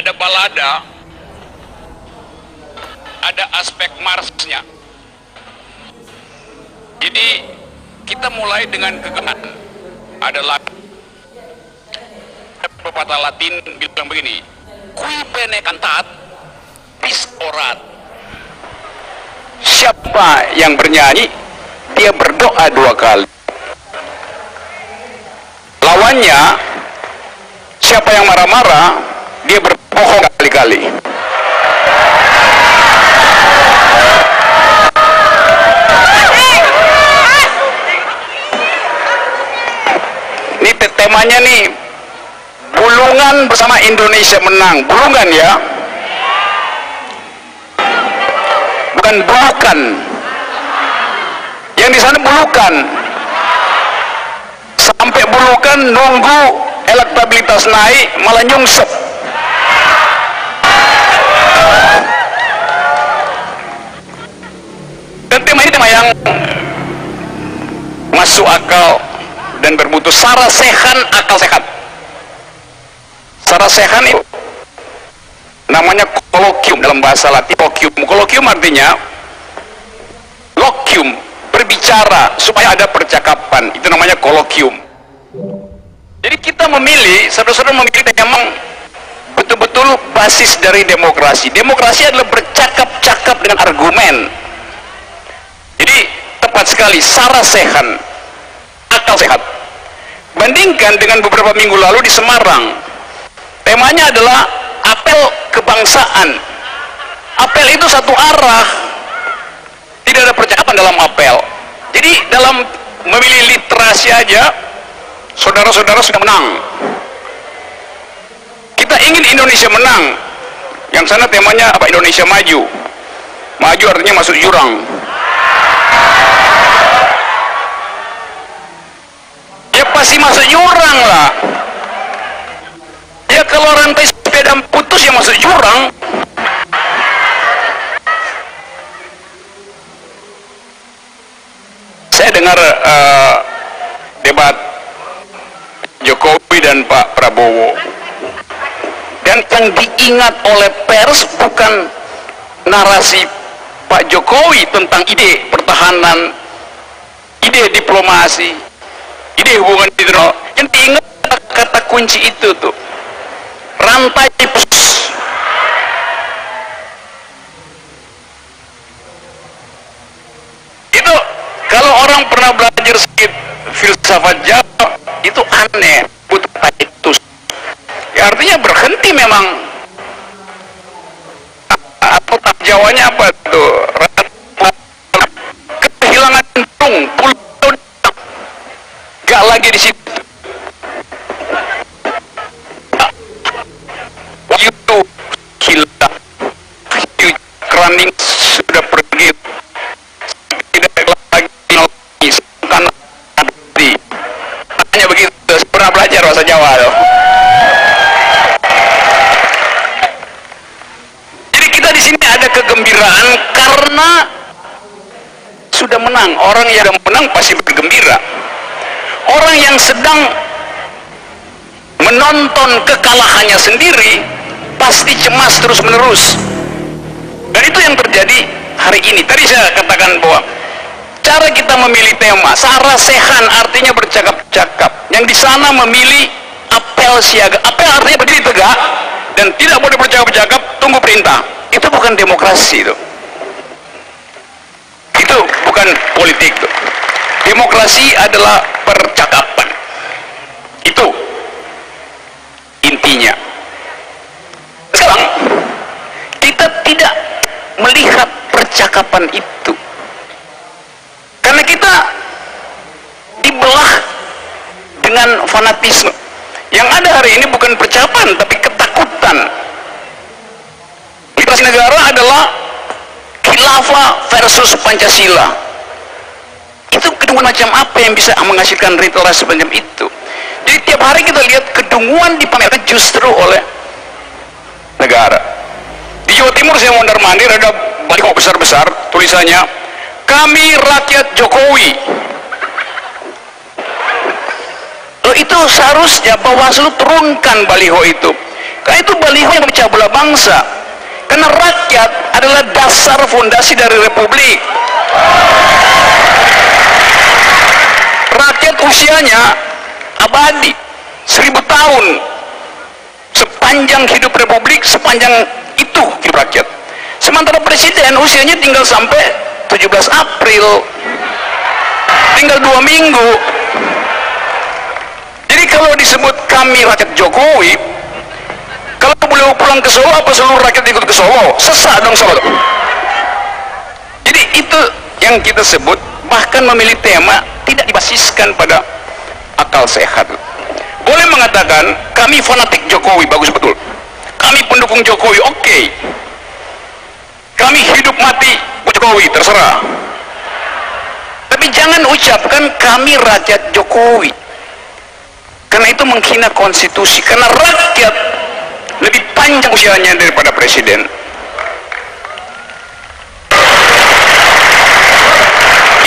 ada balada, ada aspek Marsnya. Jadi kita mulai dengan kegagalan. Ada pepatah Latin bilang begini, qui bene cantat bis orat. Siapa yang bernyanyi, dia berdoa 2 kali. Lawannya, siapa yang marah-marah, dia berbohong kali-kali. Ini temanya nih, Bulungan bersama Indonesia menang. Bulungan ya, bukan Bulukan. Yang di sana Bulukan. Sampai Bulukan nunggu elektabilitas naik malah nyungsep. Dan tema ini tema yang masuk akal dan bermutu. Sarasehan akal sehat. Sarasehan itu namanya kolokium dalam bahasa Latin. Kolokium artinya lokium, berbicara supaya ada percakapan. Itu namanya kolokium. Jadi kita memilih, saudara-saudara memilih memang betul-betul basis dari demokrasi. Demokrasi adalah bercakap-cakap dengan argumen. Jadi tepat sekali, sarasehan akal sehat. Bandingkan dengan beberapa minggu lalu di Semarang, temanya adalah apel kebangsaan. Apel itu satu arah, tidak ada percakapan dalam apel. Jadi dalam memilih literasi aja, saudara-saudara sudah menang. Kita ingin Indonesia menang. Yang sana temanya apa? Indonesia maju. Maju artinya masuk jurang. Ya pasti masuk jurang lah. Ya kalau rantai sepeda putus ya masuk jurang. Saya dengar debat Jokowi dan Pak Prabowo, dan yang diingat oleh pers bukan narasi Pak Jokowi tentang ide pertahanan, ide diplomasi, ide hubungan internasional. Yang diingat kata kunci itu tuh, rantai putus. Itu kalau orang pernah belajar sedikit filsafat Jawa, itu aneh, butuh itu. Ya artinya berhenti memang. Atau Jawanya apa tuh? Kehilangan pulau, gak lagi di situ. Itu hilang, keranning sudah pergi, tidak lagi karena hanya begitu. Pernah belajar bahasa Jawa loh. Jadi kita di sini ada kegembiraan karena sudah menang. Orang yang sudah menang pasti bergembira. Orang yang sedang menonton kekalahannya sendiri pasti cemas terus-menerus. Dan itu yang terjadi hari ini. Tadi saya katakan bahwa cara kita memilih tema sarasehan artinya bercakap-cakap. Yang di sana memilih apel siaga. Apel artinya berdiri tegak dan tidak boleh bercakap-cakap, tunggu perintah. Itu bukan demokrasi itu. Itu bukan politik itu. Demokrasi adalah percakapan. Itu intinya. Sekarang kita tidak melihat percakapan itu karena kita dibelah dengan fanatisme. Yang ada hari ini bukan percakapan tapi ketakutan. Literasi negara adalah khilafah versus Pancasila. Itu kedunguan macam apa yang bisa menghasilkan literasi semacam itu? Jadi tiap hari kita lihat kedunguan dipamerkan justru oleh negara. Di Jawa Timur saya mondar-mandir ada baliho besar-besar tulisannya, kami rakyat Jokowi. Loh, itu seharusnya Bawaslu turunkan baliho itu. Karena itu baliho yang memecah belah bangsa. Karena rakyat adalah dasar fondasi dari republik. Rakyat usianya abadi 1000 tahun. Sepanjang hidup republik, sepanjang itu hidup rakyat. Sementara presiden usianya tinggal sampai 17 April, tinggal 2 minggu. Jadi kalau disebut kami rakyat Jokowi, kalau beliau pulang ke Solo, apa seluruh rakyat ikut ke Solo? Sesat dong Solo. Jadi itu yang kita sebut, bahkan memilih tema tidak dibasiskan pada akal sehat. Boleh mengatakan kami fanatik Jokowi, bagus betul. Kami pendukung Jokowi, oke. Kami hidup mati Jokowi, terserah. Tapi jangan ucapkan kami rakyat Jokowi, karena itu menghina konstitusi. Karena rakyat lebih panjang usianya daripada presiden.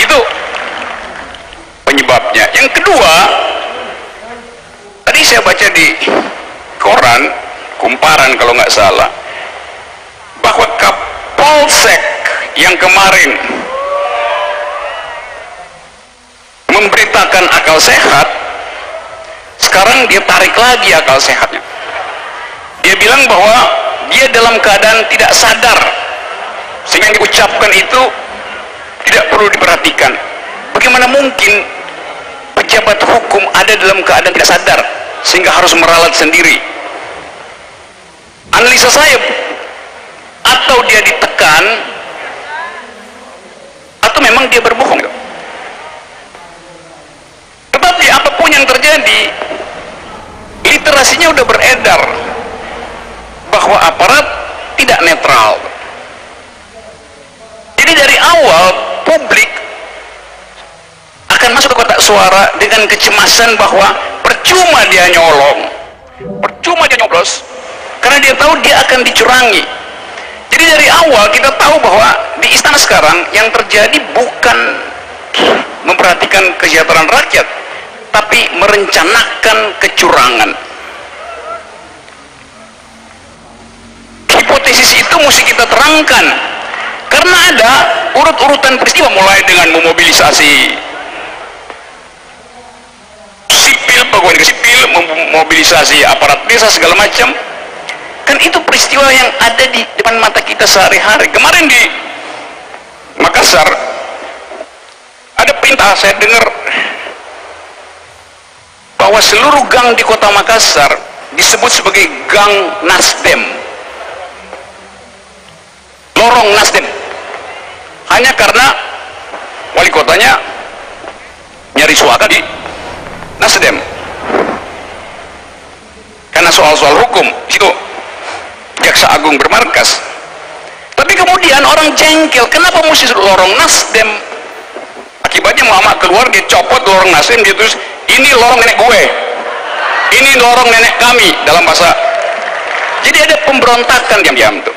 Itu penyebabnya. Yang kedua, tadi saya baca di koran, Kumparan kalau nggak salah, bahwa Kapolsek yang kemarin memberitakan akal sehat, sekarang dia tarik lagi akal sehatnya. Dia bilang bahwa dia dalam keadaan tidak sadar, sehingga yang diucapkan itu tidak perlu diperhatikan. Bagaimana mungkin pejabat hukum ada dalam keadaan tidak sadar sehingga harus meralat sendiri? Analisa saya, atau dia ditekan atau memang dia berbohong. Tetapi apapun yang terjadi, literasinya udah beredar bahwa aparat tidak netral. Jadi dari awal publik akan masuk ke kotak suara dengan kecemasan bahwa percuma dia nyolong, percuma dia nyoblos, karena dia tahu dia akan dicurangi. Jadi dari awal kita tahu bahwa di istana sekarang yang terjadi bukan memperhatikan kesejahteraan rakyat, tapi merencanakan kecurangan. Hipotesis itu mesti kita terangkan, karena ada urut-urutan peristiwa, mulai dengan memobilisasi sipil, pegawai negeri sipil, memobilisasi aparat desa segala macam. Kan itu peristiwa yang ada di depan mata kita sehari-hari. Kemarin di Makassar ada perintah, saya dengar bahwa seluruh gang di kota Makassar disebut sebagai gang Nasdem, lorong Nasdem, hanya karena wali kotanya nyari suaka di Nasdem karena soal-soal hukum itu. Jaksa Agung bermarkas. Tapi kemudian orang jengkel, kenapa mesti lorong Nasdem? Akibatnya Muhammad keluar, dia copot lorong Nasdem, dia terus ini lorong nenek gue, ini lorong nenek kami, dalam bahasa. Jadi ada pemberontakan diam-diam tuh.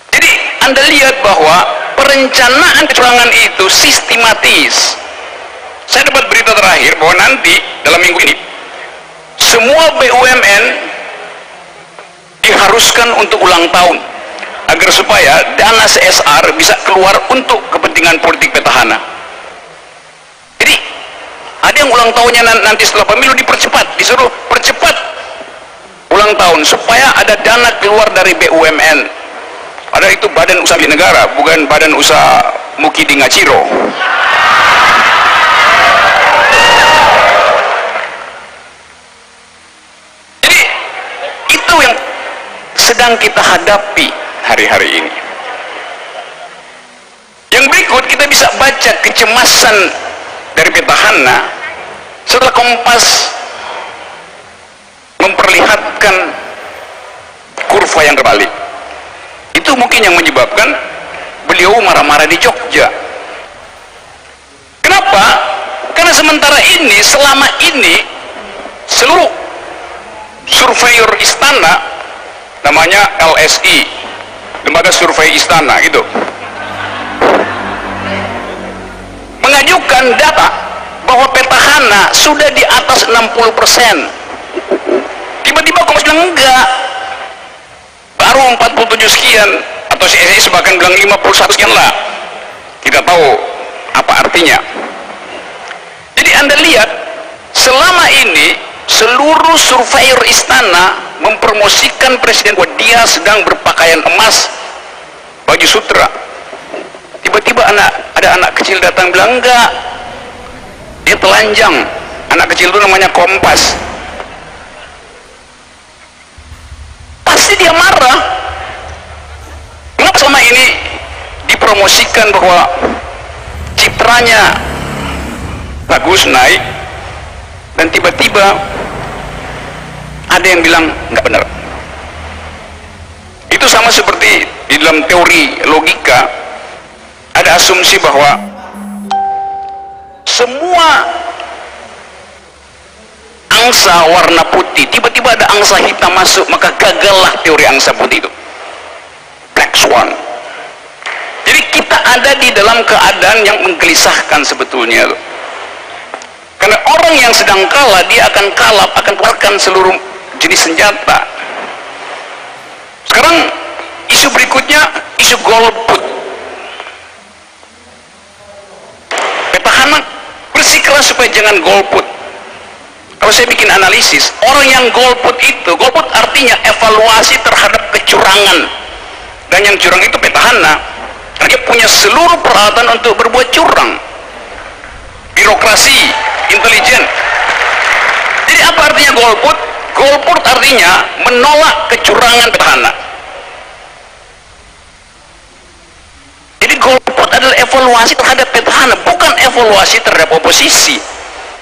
Jadi Anda lihat bahwa perencanaan kecurangan itu sistematis. Saya dapat berita terakhir bahwa nanti dalam minggu ini semua BUMN diharuskan untuk ulang tahun agar supaya dana CSR bisa keluar untuk kepentingan politik petahana. Jadi ada yang ulang tahunnya nanti setelah pemilu dipercepat, disuruh percepat ulang tahun supaya ada dana keluar dari BUMN. Ada itu badan usaha milik negara, bukan badan usaha Mukidi Ngaciro. Jadi itu yang sedang kita hadapi hari-hari ini. Yang berikut kita bisa baca kecemasan dari petahana setelah Kompas memperlihatkan kurva yang terbalik. Itu mungkin yang menyebabkan beliau marah-marah di Jogja. Kenapa? Karena sementara ini, selama ini seluruh surveyor istana, namanya LSI, Lembaga Survei Istana, gitu, mengajukan data bahwa petahana sudah di atas 60%. Tiba-tiba enggak, baru 47 sekian, atau CSIS bahkan bilang 51 sekian lah, kita tahu apa artinya. Jadi Anda lihat, selama ini seluruh surveyor istana mempromosikan presiden bahwa dia sedang berpakaian emas, baju sutra. Tiba-tiba ada anak kecil datang bilang enggak, dia telanjang. Anak kecil itu namanya Kompas. Pasti dia marah. Kenapa selama ini dipromosikan bahwa citranya bagus, naik, dan tiba-tiba ada yang bilang nggak benar? Itu sama seperti di dalam teori logika, ada asumsi bahwa semua angsa warna putih, tiba-tiba ada angsa hitam masuk, maka gagallah teori angsa putih itu, black swan. Jadi kita ada di dalam keadaan yang menggelisahkan sebetulnya, karena orang yang sedang kalah, dia akan kalap, akan keluarkan seluruh jenis senjata. Sekarang isu berikutnya, isu golput. Petahana bersikeras supaya jangan golput. Kalau saya bikin analisis, orang yang golput itu, golput artinya evaluasi terhadap kecurangan, dan yang curang itu petahana, karena dia punya seluruh peralatan untuk berbuat curang, birokrasi, intelijen. Jadi apa artinya golput? Golput artinya menolak kecurangan petahana. Jadi golput adalah evaluasi terhadap petahana, bukan evaluasi terhadap oposisi.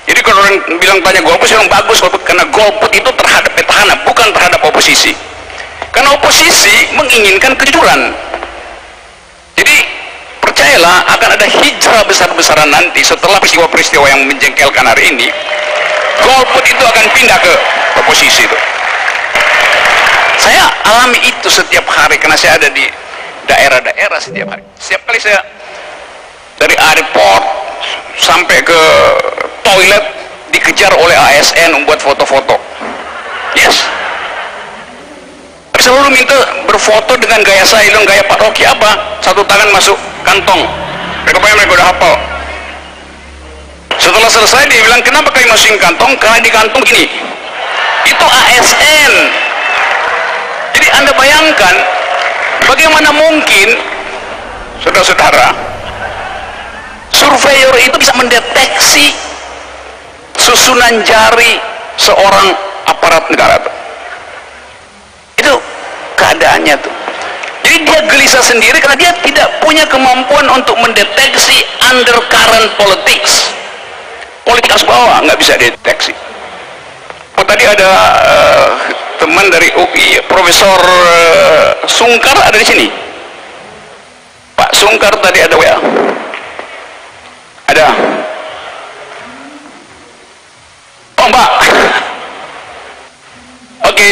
Jadi kalau orang bilang tanya golput, saya bilang bagus golput, karena golput itu terhadap petahana, bukan terhadap oposisi. Karena oposisi menginginkan kejujuran. Jadi percayalah, akan ada hijrah besar-besaran nanti setelah peristiwa-peristiwa yang menjengkelkan hari ini. Golput itu akan pindah ke oposisi itu. Saya alami itu setiap hari karena saya ada di daerah-daerah setiap hari. Setiap kali saya dari airport sampai ke toilet dikejar oleh ASN membuat foto-foto. Yes. Selalu minta berfoto dengan gaya saya, dengan gaya Pak Rocky apa? Satu tangan masuk kantong. Mereka udah hafal. Setelah selesai dia bilang, kenapa kalian masukin kantong? Karena di kantong gini. Itu ASN. Jadi Anda bayangkan bagaimana mungkin, saudara-saudara, surveyor itu bisa mendeteksi susunan jari seorang aparat negara itu keadaannya tuh. Jadi dia gelisah sendiri karena dia tidak punya kemampuan untuk mendeteksi undercurrent politics. Politik atas bawah nggak bisa deteksi. Oh, tadi ada teman dari UI, Profesor Sungkar ada di sini. Pak Sungkar tadi ada WA. Ada. Oh, Mbak. Oke.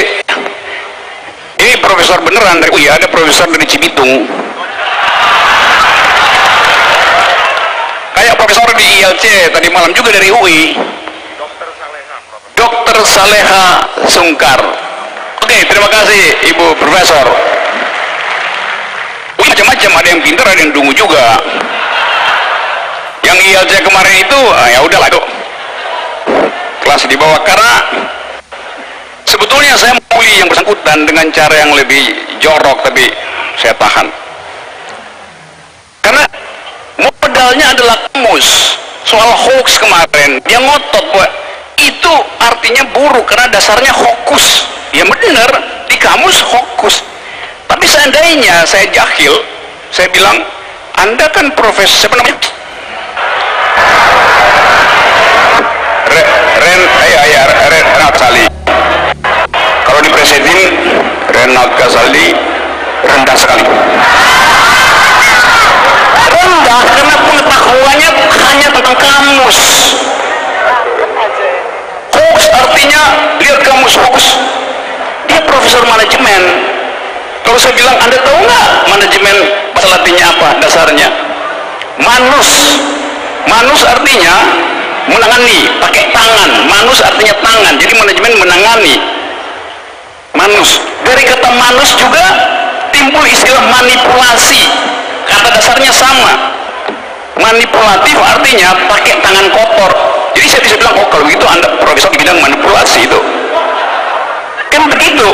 Ini profesor beneran dari UI, ada profesor dari Cibitung. Kayak profesor di ILC tadi malam juga dari UI. Dr. Saleha Sungkar. Oke, terima kasih Ibu Profesor. Macam-macam, ada yang pintar, ada yang dungu juga. Yang ILC kemarin itu, ya udahlah itu kelas di bawah, karena sebetulnya saya membuli yang bersangkutan dengan cara yang lebih jorok, tapi saya tahan. Karena modalnya adalah kamus. Soal hoax kemarin, dia ngotot bahwa itu artinya buruk karena dasarnya hokus. Ya benar, di kamus hokus. Tapi seandainya saya jahil, saya bilang, Anda kan profesor, siapa namanya? Renal Kasali. Kalau dipresetin Renal Kasali rendah sekali. Rendah karena pengetahuannya hanya tentang kamus. Hoax artinya lihat kamus hoax. Dia profesor manajemen. Kalau saya bilang, Anda tahu nggak manajemen bahasa Latinnya apa dasarnya? Manus. Manus artinya menangani, pakai tangan. Manus artinya tangan. Jadi manajemen menangani. manus. Dari kata manus juga timbul istilah manipulasi. Kata dasarnya sama. Manipulatif artinya pakai tangan kotor. Jadi saya bisa bilang, oh kalau begitu Anda profesor di bidang manipulasi itu. Kan begitu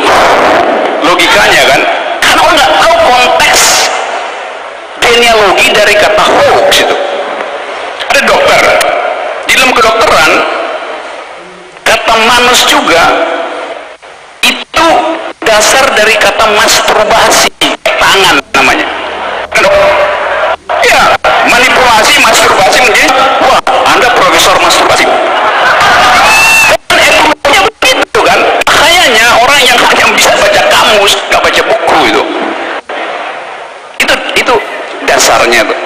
logikanya kan? Karena orang nggak tahu konteks genealogi dari kata hoax itu. Ada dokter di dalam kedokteran, kata manus juga itu dasar dari kata masturbasi, tangan namanya. Ya, manipulasi, masturbasi menjadi, wah Anda profesor masturbasi. Kan etimologinya begitu kan? Kayaknya orang yang hanya bisa baca kamus, nggak baca buku itu dasarnya tuh.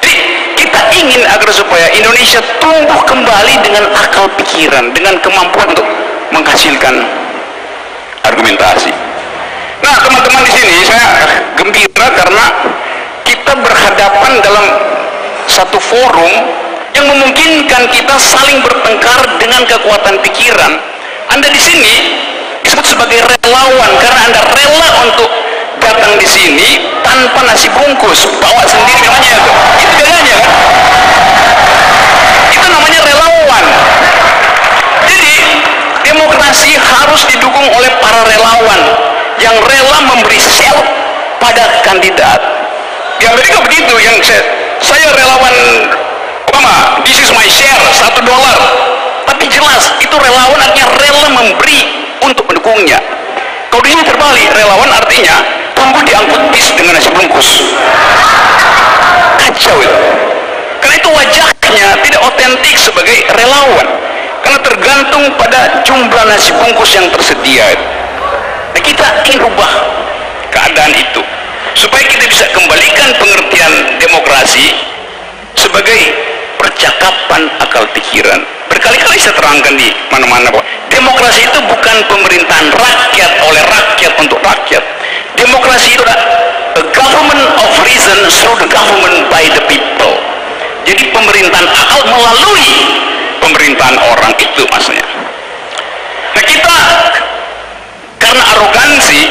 Jadi kita ingin agar supaya Indonesia tumbuh kembali dengan akal pikiran, dengan kemampuan untuk menghasilkan argumentasi. Nah, teman-teman di sini saya gembira karena kita berhadapan dalam satu forum yang memungkinkan kita saling bertengkar dengan kekuatan pikiran. Anda di sini disebut sebagai relawan karena Anda rela untuk datang di sini tanpa nasi bungkus, bawa sendiri namanya itu. Itu bedanya kan? Itu namanya relawan. Jadi demokrasi harus didukung oleh para relawan yang rela memberi sel pada kandidat. Di Amerika begitu, yang saya relawan Obama, this is my share, $1. Tapi jelas itu relawan artinya rela memberi untuk mendukungnya. Kalau di sini terbalik, relawan artinya tunggu diangkut bis dengan nasi bungkus. Kacau itu. Karena itu wajahnya tidak otentik sebagai relawan. Karena tergantung pada jumlah nasi bungkus yang tersedia. Nah, kita ingin ubah keadaan itu supaya kita bisa kembalikan pengertian demokrasi sebagai percakapan akal pikiran. Berkali-kali saya terangkan di mana-mana bahwa demokrasi itu bukan pemerintahan rakyat oleh rakyat untuk rakyat. Demokrasi itu adalah a government of reason through the government by the people. Jadi pemerintahan akal melalui pemerintahan orang, itu maksudnya. Nah, kita karena arogansi,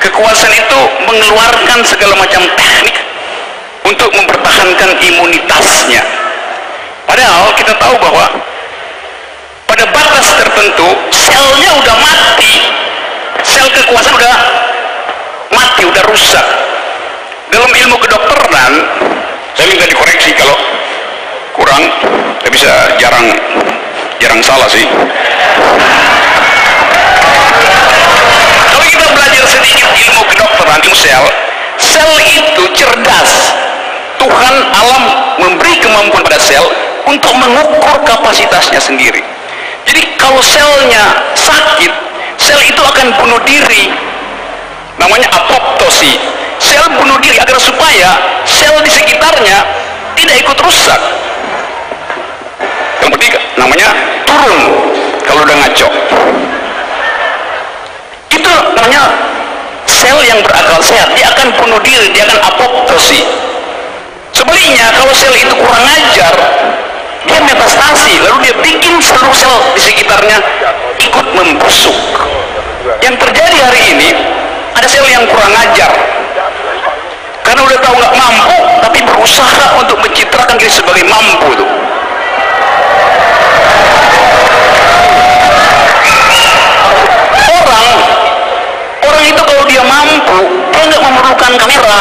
kekuasaan itu mengeluarkan segala macam teknik untuk mempertahankan imunitasnya. Padahal kita tahu bahwa pada batas tertentu selnya udah mati, sel kekuasaan udah mati, udah rusak. Dalam ilmu kedokteran, saya minta dikoreksi kalau kurang, saya bisa jarang salah sih. Kalau kita belajar sedikit ilmu kedokteran, ilmu sel itu cerdas. Tuhan alam memberi kemampuan pada sel untuk mengukur kapasitasnya sendiri. Jadi kalau selnya sakit, sel itu akan bunuh diri. Namanya apoptosi. Sel bunuh diri agar supaya sel di sekitarnya tidak ikut rusak. Yang ketiga namanya turun kalau udah ngaco. Itu namanya sel yang berakal sehat. Dia akan bunuh diri, dia akan apoptosi. Sebaliknya kalau sel itu kurang ajar, dia metastasi, lalu dia bikin seluruh sel di sekitarnya ikut membusuk. Yang terjadi hari ini, ada sel yang kurang ajar karena udah tahu nggak mampu, tapi berusaha untuk mencitrakan diri sebagai mampu tuh. Orang itu kalau dia mampu, dia nggak memerlukan kamera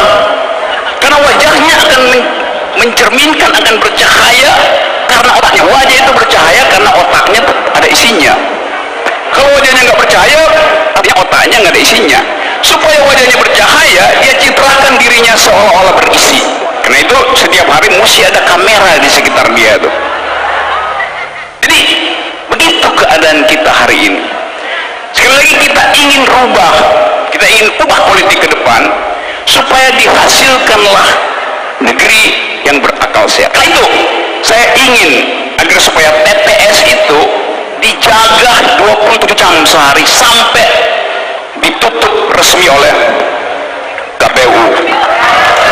karena wajahnya akan mencerminkan, akan bercahaya karena otaknya. Wajah itu bercahaya karena otaknya ada isinya. Kalau wajahnya nggak bercahaya, artinya otaknya nggak ada isinya. Supaya wajahnya bercahaya, dia citrakan dirinya seolah-olah berisi. Karena itu setiap hari mesti ada kamera di sekitar dia tuh. Jadi begitu keadaan kita hari ini. Sekali lagi kita ingin ubah politik ke depan supaya dihasilkanlah negeri yang berakal sehat. Karena itu saya ingin agar supaya TPS itu dijaga 27 jam sehari sampai ditutup resmi oleh KPU.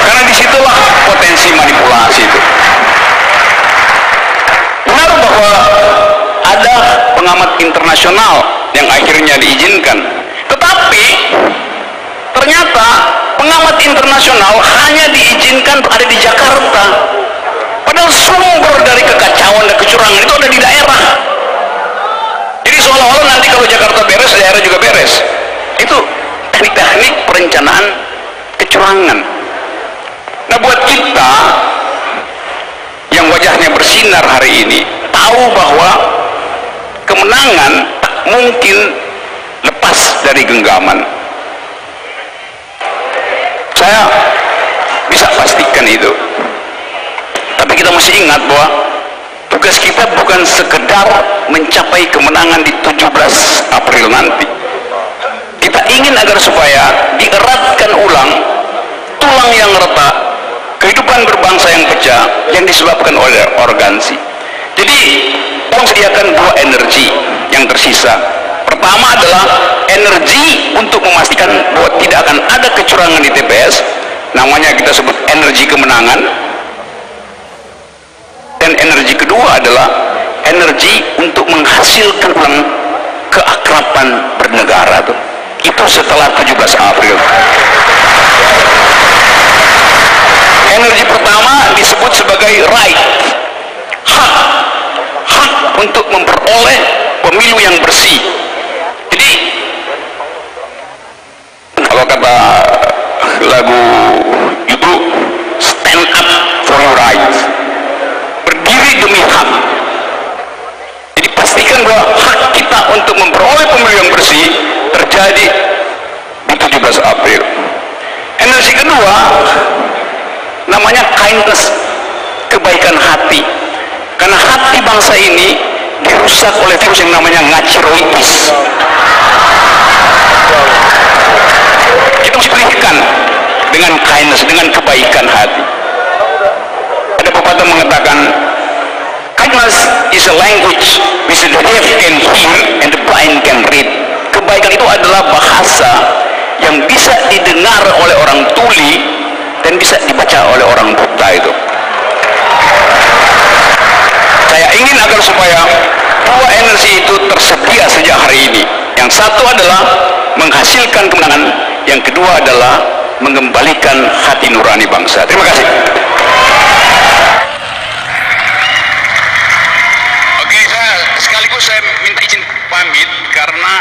Karena disitulah potensi manipulasi itu. Benar bahwa ada pengamat internasional yang akhirnya diizinkan, tetapi internasional hanya diizinkan ada di Jakarta, padahal sumber dari kekacauan dan kecurangan itu ada di daerah. Jadi seolah-olah nanti kalau Jakarta beres, daerah juga beres. Itu teknik-teknik perencanaan kecurangan. Nah, buat kita yang wajahnya bersinar hari ini, tahu bahwa kemenangan tak mungkin lepas dari genggaman. Saya bisa pastikan itu. Tapi kita mesti ingat bahwa tugas kita bukan sekedar mencapai kemenangan di 17 April nanti. Kita ingin agar supaya dieratkan ulang tulang yang retak, kehidupan berbangsa yang pecah yang disebabkan oleh arogansi. Jadi tolong sediakan dua energi yang tersisa. Pertama adalah energi untuk memastikan bahwa tidak akan ada kecurangan di TPS, namanya kita sebut energi kemenangan. Dan energi kedua adalah energi untuk menghasilkan ulang keakraban bernegara tuh. Itu setelah 17 April. Energi pertama disebut sebagai right, hak untuk memperoleh pemilu yang bersih. Jadi kalau kata lagu itu, stand up for your rights, berdiri demi hak. Jadi pastikan bahwa hak kita untuk memperoleh pemilu yang bersih terjadi di 17 April. Energi kedua namanya kindness, kebaikan hati. Karena hati bangsa ini dirusak oleh virus yang namanya ngaciroitis. Itu harus dipulihkan dengan kindness, dengan kebaikan hati. Ada pepatah mengatakan, kindness is a language which the deaf can hear and the blind can read. Kebaikan itu adalah bahasa yang bisa didengar oleh orang tuli dan bisa dibaca oleh orang buta itu. Saya ingin agar supaya dua energi itu tersedia sejak hari ini. Yang satu adalah menghasilkan kemenangan, yang kedua adalah mengembalikan hati nurani bangsa. Terima kasih. Oke, sekaligus saya minta izin pamit karena